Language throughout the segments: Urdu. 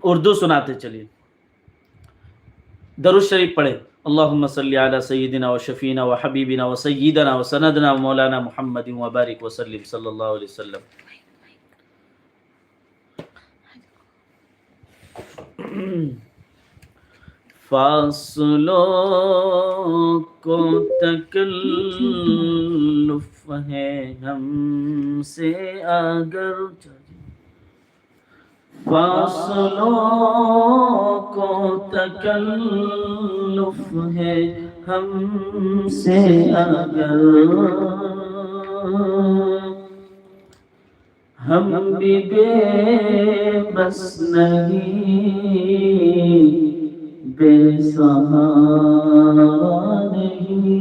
اردو سناتے چلیے. درود شریف پڑھے. اللہم صلی علی سیدنا و شفینا و حبیبنا و سیدنا و سندنا و مولانا محمد و بارک وسلم صلی اللہ علیہ وسلم. فاصلوں کو تکلف ہے ہم سے اگر، فاصلوں کو تکلف ہے ہم سے اگر، ہم بھی بے بس نہیں، بے سہارا نہیں،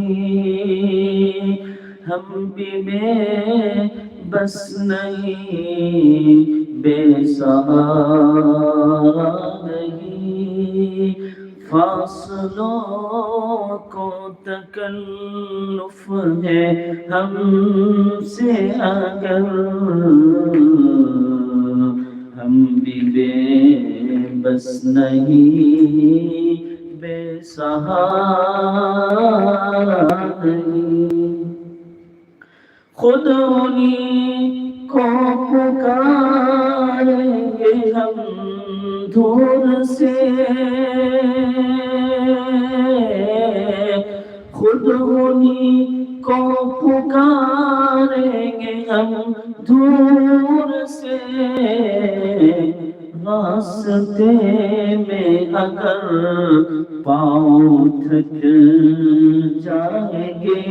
ہم بھی بے بس نہیں، بے سہارا نہیں. فاصلوں کو تکلف ہے ہم سے اگر، ہم بھی بے بس نہیں، بے سہارا نہیں. خود انہی کو پکاریں گے ہم دور سے، خود انہی کو پکاریں گے ہم دور سے. راستے میں اگر پاؤں تھک جائیں گے،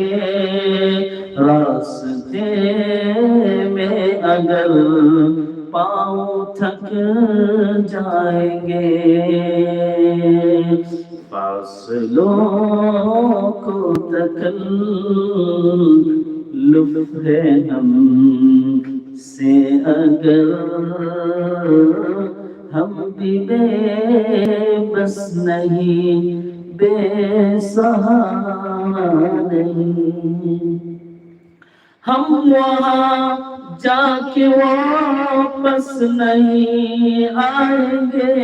راستے میں اگر پاؤں تھک جائیں گے، فاصلوں کو تکلف ہے ہم سے اگر، ہم بھی بے بس نہیں، بے سہارا نہیں. ہم وہاں جا کے واپس نہیں آئیں گے،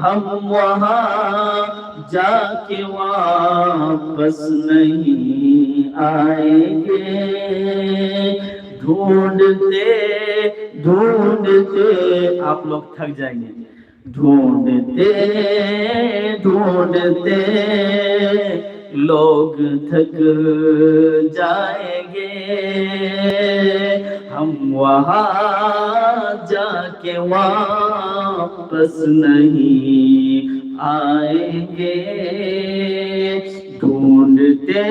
ہم وہاں جا کے واپس نہیں آئیں گے. ڈھونڈتے ڈھونڈتے آپ لوگ تھک جائیں گے، ڈھونڈتے ڈھونڈتے لوگ تھک جائیں گے، ہم وہاں جا کے واپس نہیں آئیں گے. ڈھونڈتے